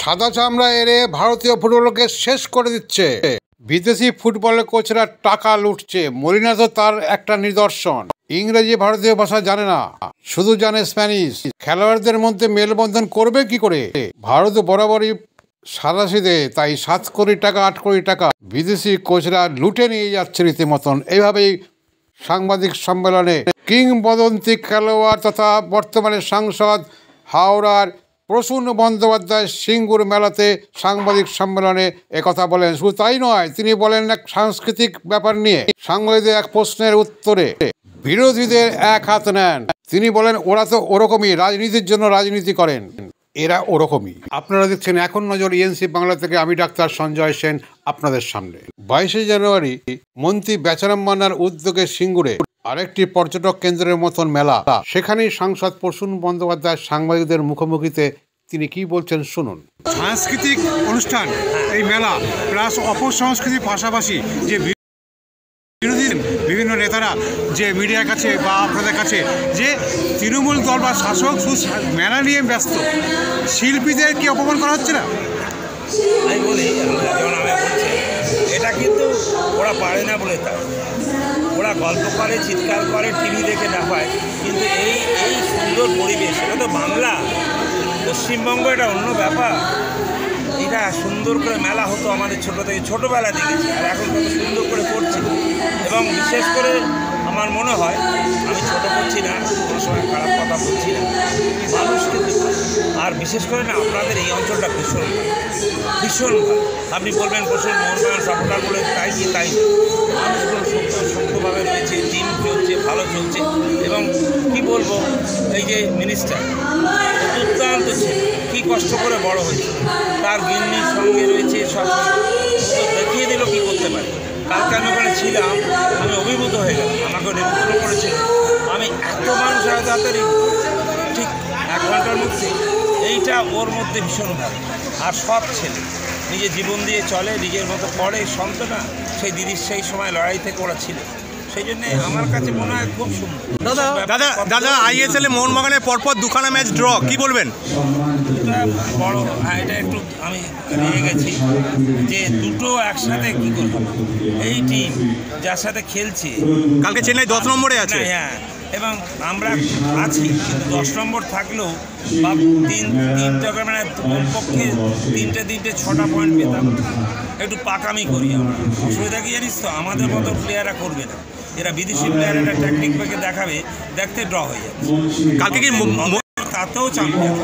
সাদা চামড়া এড়ে ভারতীয় ফুটবলকে শেষ করে দিচ্ছে। বিদেশি ফুটবলের কোচরা টাকা লুটছে। মলিনা তো তার একটা নিদর্শন। ইংরেজি ভারতীয় ভাষা জানে না, শুধু জানে স্প্যানিশ। খেলোয়াড়দের মধ্যে মেলবন্ধন করবে কি করে? ভারত বরাবরই সাদাসিধে, তাই 7 কোটি টাকা 8 কোটি টাকা বিদেশি কোচরা লুটে নিয়ে যাচ্ছে রীতিমতন। এইভাবেই সাংবাদিক সম্মেলনে কিংবদন্তি খেলোয়াড় তথা বর্তমানে সাংসদ হাওড়ার প্রসূন বন্দ্যোপাধ্যায় সিঙ্গুর মেলাতে সাংবাদিক সম্মেলনে একথা বলেন। শুধু তাই নয়, তিনি বলেন এক সাংস্কৃতিক ব্যাপার নিয়ে সাংবাদিকদের এক প্রশ্নের উত্তরে বিরোধীদের এক হাত নেন। তিনি বলেন, ওরা তো ওরকমই, রাজনীতির জন্য রাজনীতি করেন, এরা ওরকমই। আপনারা দেখছেন এখন নজর ইএনসি বাংলা থেকে। আমি ডাক্তার সঞ্জয় সেন আপনাদের সামনে। 22 জানুয়ারি মন্ত্রী বেচারাম মান্নার উদ্যোগে সিঙ্গুরে আরেকটি পর্যটক কেন্দ্রের মতন মেলা। সেখানেই সাংসদ প্রসূন বন্দ্যোপাধ্যায় সাংবাদিকদের মুখোমুখিতে তিনি কি বলছেন শুনুন। সাংস্কৃতিক অনুষ্ঠান এই মেলা প্লাস অপসংস্কৃতির পাশাপাশি যে বিরোধী বিভিন্ন নেতারা যে মিডিয়ার কাছে বা আপনাদের কাছে যে তৃণমূল দল বা শাসক মেলা নিয়ে ব্যস্ত, শিল্পীদের কি অপমান করা হচ্ছে না? আমি বলি, যেমন আমি বলছি, এটা কিন্তু ওরা পারে না বলে তা, ওরা গল্প করে, চিৎকার করে, টিভি দেখে না পায়, কিন্তু এই সুন্দর পরিবেশ, এটা তো বাংলা, পশ্চিমবঙ্গ, এটা অন্য ব্যাপার। এটা সুন্দর করে মেলা হতো আমাদের ছোটোবেলা দেখেছি, আর এখন কত সুন্দর করে করছি। এবং বিশেষ করে আমার মনে হয়, আমি ছোটো করছি না, কোনো সময় খারাপ কথা বলছি না, মানুষ কিন্তু, আর বিশেষ করে না আপনাদের এই অঞ্চলটা ভীষণ ভীষণ ভালো। আপনি বলবেন প্রচুর মোহনবাগান সাপোর্টার বলে, তাই কি তাই, মানুষগুলো শক্তভাবে রয়েছে, টিম চলছে, ভালো চলছে। এবং কি বলবো, এই যে মিনিস্টার দুর্দান্ত ছিল, কী কষ্ট করে বড় হয়েছে, তার গিন্নির সঙ্গে রয়েছে, সব দেখিয়ে দিল কী করতে পারে। কালকে আমি ওখানে ছিলাম, আমি অভিভূত হয়ে গেলাম, আমাকে নিমন্ত্রণ করেছিল। আমি এত মানুষ তাড়াতাড়ি ঠিক 1 ঘন্টার মধ্যে, এইটা ওর মধ্যে ভীষণ ভালো। আর সব ছেলে নিজের জীবন দিয়ে চলে, নিজের মতো পড়ে, সন্তানা সেই দিদির সেই সময় লড়াই থেকে ওরা ছিল, সেই জন্যে আমার কাছে মনে হয় খুব সুন্দর। দাদা আইএসএল এ মোহনবাগানের পরপর 2খানা ম্যাচ ড্র, কি বলবেন? এটা বড়, হ্যাঁ, এটা একটু আমি রেগে গেছি যে দুটো একসাথে কী করবো। এই টিম যার সাথে খেলছে, কালকে চেন্নাই 10 নম্বরে আছে, হ্যাঁ, এবং আমরা আছি, কিন্তু 10 নম্বর থাকলেও বা তিনটা মানে কমপক্ষে তিনটে 6টা পয়েন্ট পেতাম। একটু পাকামি করি আমরা, অসুবিধা কি জানিস তো, আমাদের মতো প্লেয়াররা করবে না, এরা বিদেশি প্লেয়ার একটা টেকনিক পেকে দেখাবে, দেখতে ড্র হয়ে যাবে। কালকে কি তাতেও চ্যাম্পিয়ন।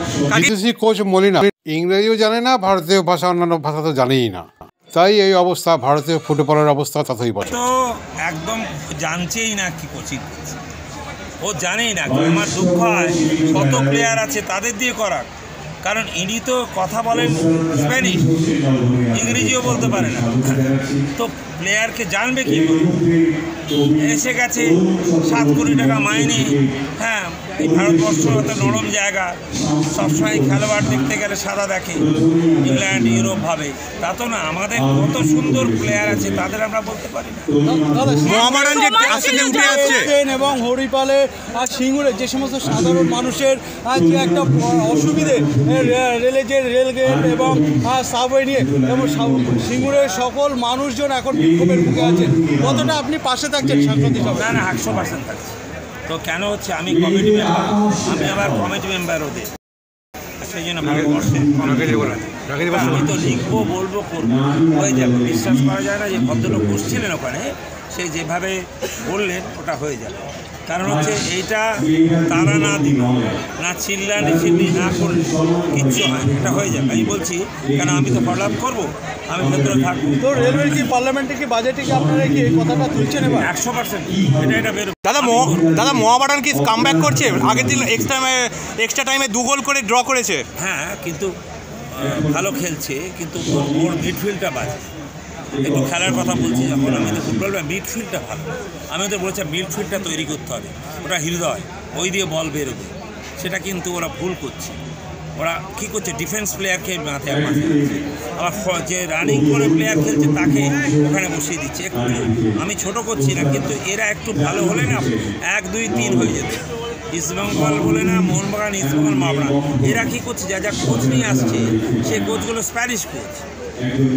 বিদেশি কোচ মলিনা ইংরেজিও জানে না, ভারতীয় ভাষা অন্যান্য ভাষা তো জানেই না, তাই এই অবস্থা। ভারতীয় ফুটবলের অবস্থা ততই বড়। তো একদম জানছেই না কি কোচিং করছে, ও জানেই না। আমার দুঃখ হয়, কত প্লেয়ার আছে তাদের দিয়ে করার, কারণ ইনি তো কথা বলেন স্প্যানিশ, ইংরেজিও বলতে পারে না, তো প্লেয়ারকে জানবে কি করে? এসে গেছে 7 কোটি টাকা মাইনে। হ্যাঁ, এই ভারতবর্ষ এত নরম জায়গা, সবসময় খেলোয়াড় দেখতে গেলে সাদা দেখে, ইংল্যান্ড ইউরোপ ভাবে, তা তো না। আমাদের কত সুন্দর প্লেয়ার আছে, তাদের আমরা বলতে পারি না। এবং হরিপালে আর সিঙ্গুরে যে সমস্ত সাধারণ মানুষের যে একটা অসুবিধে, রেলগেট এবং সাবওয়ে নিয়ে, এবং সিঙ্গুরের সকল মানুষজন এখন বিক্ষোভের মুখে আছে, কতটা আপনি পাশে থাকছেন সাংসদ হিসাবে? না, 100% থাকছে। তো কেন হচ্ছে, আমি কমিটি মেম্বার, আমি আবার কমিটি মেম্বার ওদের, সেই জন্য আমি তো লিখবো, বলবো, করবো, হয়ে যাবে। বিশ্বাস করা যায় না যে ভদ্রলোক বসছিলেন ওখানে, সে যেভাবে বললেন ওটা হয়ে যাবে। কারণ হচ্ছে এইটা তারা না দিল না, চিল্লি না করলে কিচ্ছু হয় না, এটা হয়ে যাবে। আমি বলছি, কেন আমি তো ফলো আপ করবো, আমি ভেতরে থাকবো। তো রেলওয়ের কি পার্লামেন্টে কি বাজেটে কি আপনারা কি এই কথাটা তুলছেন এবার? 100% এটা বেরো। দাদা মোহামেডান কি কামব্যাক করছে? আগের দিন এক্সট্রা টাইমে 2 গোল করে ড্র করেছে। হ্যাঁ, কিন্তু ভালো খেলছে, কিন্তু ওর মিডফিল্ডটা বাজে। একটু খেলার কথা বলছি যখন, আমি তো ফুটবল, মিডফিল্ডটা ভালো। আমি ওদের বলেছি মিডফিল্ডটা তৈরি করতে হবে, ওটা হৃদয়, ওই দিয়ে বল বেরোবে, সেটা কিন্তু ওরা ভুল করছে। ওরা কী করছে, ডিফেন্স প্লেয়ারকে মাথায় আবার যে রানিং করে প্লেয়ার খেলছে তাকে ওখানে বসিয়ে দিচ্ছে। একটু আমি ছোট করছি না, কিন্তু এরা একটু ভালো হলে না 1, 2, 3 হয়ে যেত। ইস্টবেঙ্গল বলে না, মোহনবাগান, ইস্টবেঙ্গল, মাবনা, এরা কী করছে, যা কোচ নিয়ে আসছে সেই কোচগুলো স্প্যানিশ কোচ।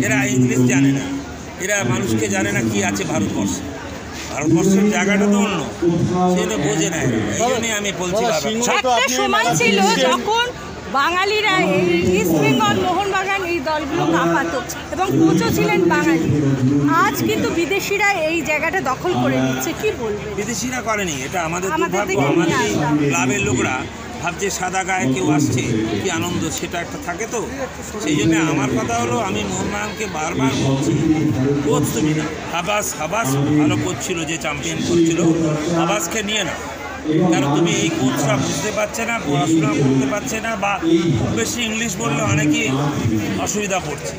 এরা ইংলিশ জানে না, এরা মানুষকে জানে না কি আছে ভারতবর্ষে। ভারতবর্ষের জায়গাটা তো অন্য, সেটা বোঝে না। এই জন্যই আমি বলছি একটা সময় ছিল যখন বাঙালিরা এই ইস্টবেঙ্গল, মোহনবাগান এই দলগুলো কাঁপাতো এবং কোচও ছিলেন বাঙালি। আজ কিন্তু বিদেশিরা এই জায়গাটা দখল করে নিচ্ছে, কি বলবে? বিদেশিরা করেনি, এটা আমাদের দুর্ভাগ্য। আমাদের ক্লাবের লোকরা ভাবছে সাদা গায়ে কেউ আসছে, কি আনন্দ, সেটা একটা থাকে। তো সেই জন্য আমার কথা হলো, আমি মোহনবাগানকে বারবার বলছি, কোচ তুমি না, হাবাস ভালো কোচ ছিল, যে চ্যাম্পিয়ন করছিল, হাবাসকে নিয়ে না। কেন তুমি এই কোচটা বুঝতে পারছে না, পড়াশোনা করতে পারছে না, বা খুব বেশি ইংলিশ বললে অনেকেই অসুবিধা পড়ছে।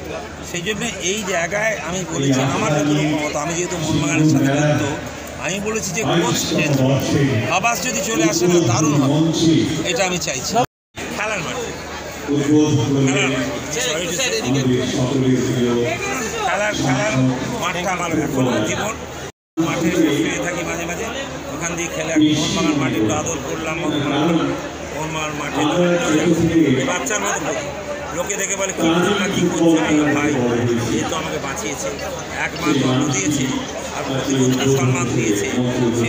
সেই জন্য এই জায়গায় আমি বলেছি, আমার যতটুকু মতো, আমি যেহেতু মোহনবাগানের সাথে যুক্ত, আমি বলেছি যে কোচ আবাস যদি চলে আসে না, দারুণ হবে, এটা আমি চাইছি। খেলার মাঠে মাঠটা আমার এখন জীবন, মাঠে শুয়ে থাকি মাঝে মাঝে, ওখান দিয়ে খেলে মোহনবাগান মাঠে একটু আদর করলাম, মোহনবাগান মাঠে বাচ্চার মতো করি। লোকে দেখে বলে কী না কী করছে, ভাই এ তো আমাকে বাঁচিয়েছে, 1 মাস জন্ম দিয়েছে আর প্রতিবন্ধী সম্মান দিয়েছে, সে